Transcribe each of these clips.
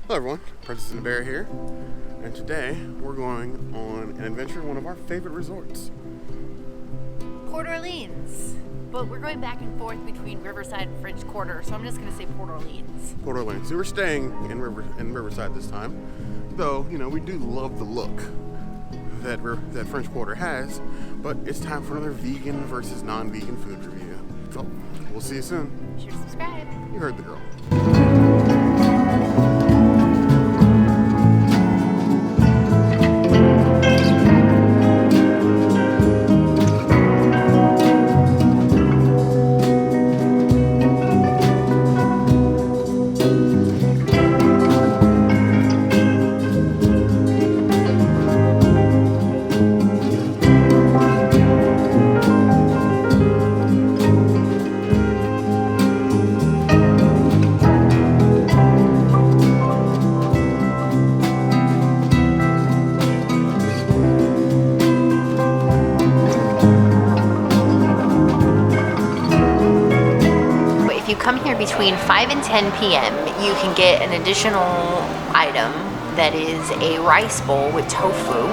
Hello everyone, Princess and the Bear here, and today we're going on an adventure in one of our favorite resorts. Port Orleans. But we're going back and forth between Riverside and French Quarter, so I'm just going to say Port Orleans. Port Orleans. So we're staying in Riverside this time, though, you know, we do love the look that French Quarter has, but it's time for another vegan versus non-vegan food review. So, we'll see you soon. Be sure to subscribe. You heard the girl. Come here between 5 and 10 p.m. you can get an additional item that is a rice bowl with tofu.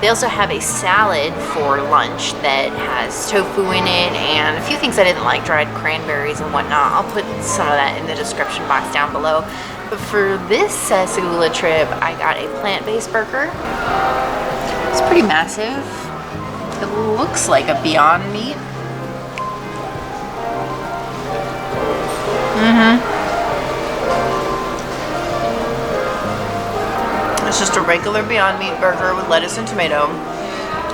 They also have a salad for lunch that has tofu in it and a few things I didn't like, dried cranberries and whatnot. I'll put some of that in the description box down below. But for this Sassagoula trip, I got a plant-based burger. It's pretty massive. It looks like a Beyond Meat. It's just a regular Beyond Meat burger with lettuce and tomato.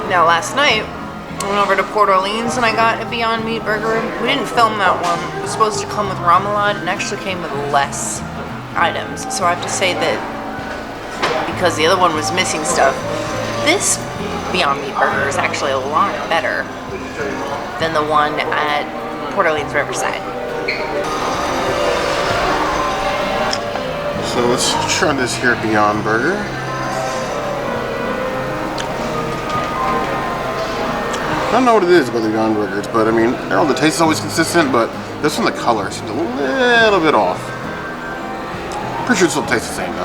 Now last night, I went over to Port Orleans and I got a Beyond Meat burger. We didn't film that one. It was supposed to come with remoulade and actually came with less items. So I have to say that because the other one was missing stuff, this Beyond Meat burger is actually a lot better than the one at Port Orleans Riverside. So let's try this here Beyond Burger. I don't know what it is about the Beyond Burgers, but I mean, the taste is always consistent, but this one, the color seems a little bit off. Pretty sure it still tastes the same though.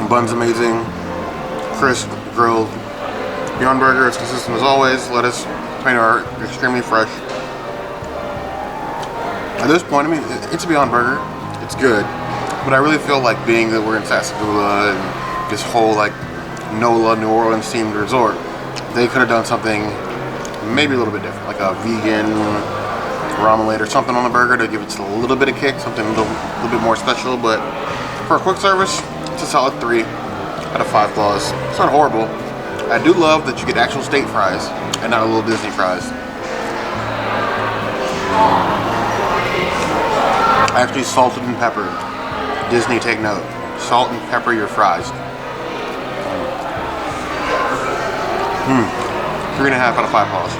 Bun's amazing. Crisp, grilled. Beyond Burger, it's consistent as always. Lettuce, tomato are extremely fresh. At this point, I mean, it's a Beyond Burger. It's good. But I really feel like being that we're in Sassagoula and this whole like NOLA, New Orleans themed resort, they could have done something maybe a little bit different. Like a vegan remoulade or something on the burger to give it a little bit of kick, something a little bit more special. But for a quick service, it's a solid 3 out of 5 claws. It's not horrible. I do love that you get actual steak fries and not a little Disney fries. Actually salted and peppered. Disney, take note. Salt and pepper your fries. 3.5 out of 5 claws.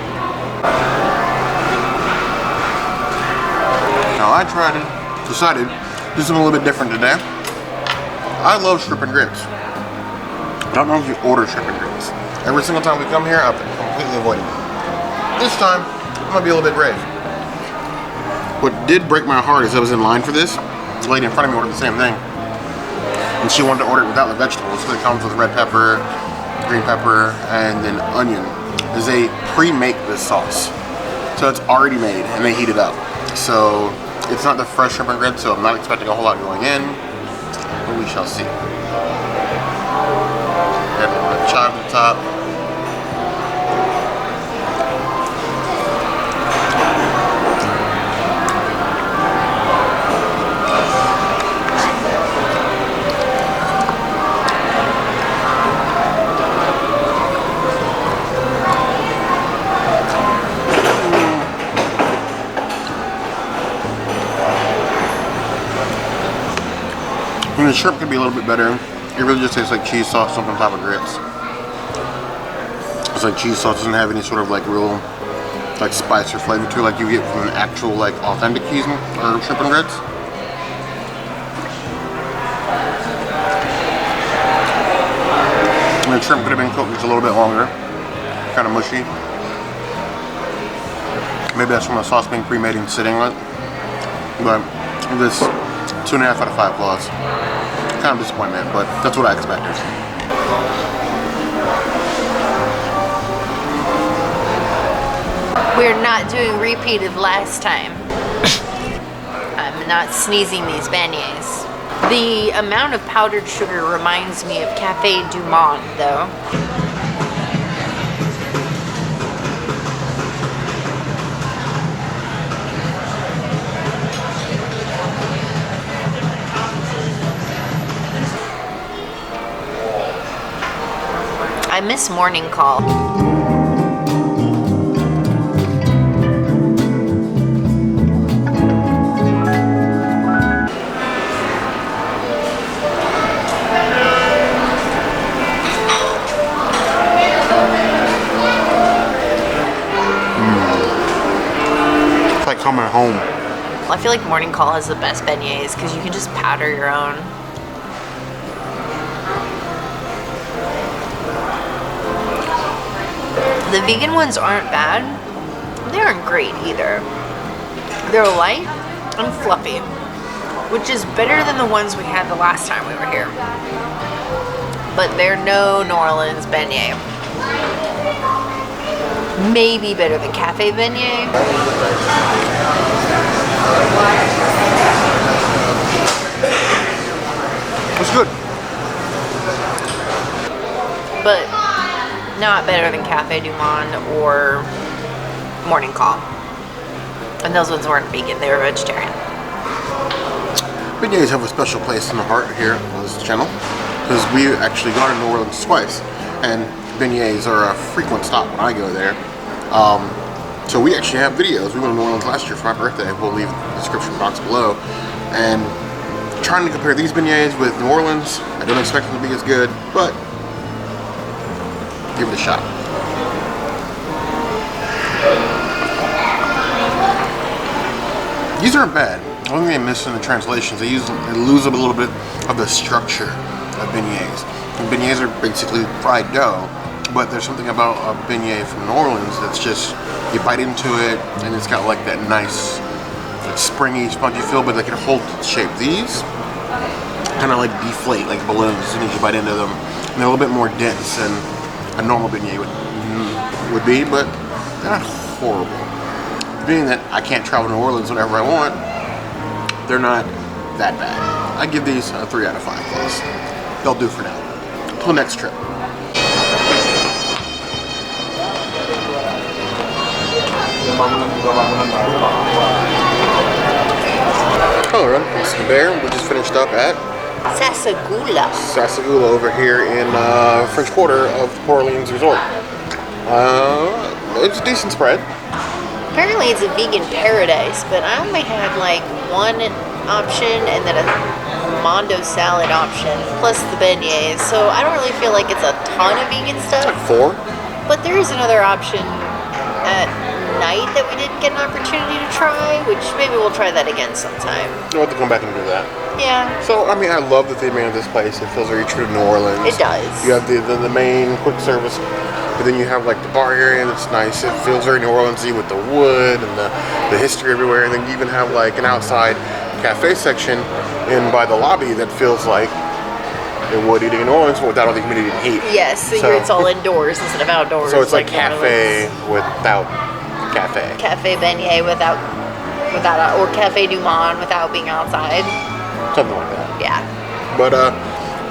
Now I decided to do something a little bit different today. I love shrimp and grits. I don't know if you order shrimp and grits. Every single time we come here, I've completely avoided it. This time, I'm gonna be a little bit brave. What did break my heart is I was in line for this. The lady in front of me ordered the same thing. And she wanted to order it without the vegetables, because it comes with red pepper, green pepper, and then onion. Because they pre-make this sauce. So it's already made, and they heat it up. So it's not the fresh shrimp and grits, so I'm not expecting a whole lot going in. But we shall see. And the chive at the top. And the shrimp could be a little bit better. It really just tastes like cheese sauce on top of grits. It's like cheese sauce doesn't have any sort of like real like spice or flavor to it like you get from an actual like authentic cheese or shrimp and grits. And The shrimp could have been cooked just a little bit longer. Kind of mushy. Maybe that's from the sauce being pre-made and sitting on it. But this 2.5 out of 5 claws. Kind of disappointment, but that's what I expected. We're not doing repeat of last time. I'm not sneezing these beignets. The amount of powdered sugar reminds me of Cafe du Monde, though. I miss morning call. It's like coming home. I feel like morning call has the best beignets because you can just powder your own. The vegan ones aren't bad. They aren't great either. They're light and fluffy, which is better than the ones we had the last time we were here. But they're no New Orleans beignet. Maybe better than cafe beignet. It's good. But not better than Cafe du Monde or Morning Call. And those ones weren't vegan, they were vegetarian. Beignets have a special place in the heart here on this channel because we actually gone to New Orleans twice, and beignets are a frequent stop when I go there. So we actually have videos. We went to New Orleans last year for my birthday. We'll leave the description box below. And trying to compare these beignets with New Orleans, I don't expect them to be as good, but give it a shot. These aren't bad. The only thing they miss in the translations, they lose a little bit of the structure of beignets. And beignets are basically fried dough, but there's something about a beignet from New Orleans that's just, you bite into it and it's got like that nice, like springy, spongy feel, but they can hold its shape. These kind of like deflate like balloons as soon as you bite into them. And they're a little bit more dense than a normal beignet would be, but they're not horrible. Being that I can't travel to New Orleans whenever I want, they're not that bad. I give these a 3 out of 5 plus. They'll do for now. Until next trip. Hello everyone, this is Bear. We just finished up at Sassagoula over here in French Quarter of Port Orleans Resort. It's a decent spread. Apparently it's a vegan paradise, but I only had like one option and then a mondo salad option, plus the beignets, so I don't really feel like it's a ton of vegan stuff. Like 4. But there is another option at night that we didn't get an opportunity to try, which maybe we'll try that again sometime. You'll have to come back and do that. Yeah. So, I mean, I love the theming of this place. It feels very true to New Orleans. It does. You have the main quick service, but then you have like the bar area that's nice. It feels very New Orleans-y with the wood and the history everywhere. And then you even have like an outside cafe section in by the lobby that feels like it would eating in New Orleans without all the humidity and heat. Yes, so it's all indoors instead of outdoors. So it's like cafe without cafe. Cafe beignet without or Cafe du Monde without being outside. Something like that. Yeah. But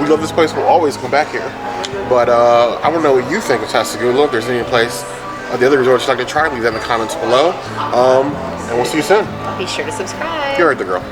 we love this place. We'll always come back here. But I want to know what you think of Sassagoula. If there's any place, the other resorts you'd like to try, leave that in the comments below. And we'll see you soon. Be sure to subscribe. You heard the girl.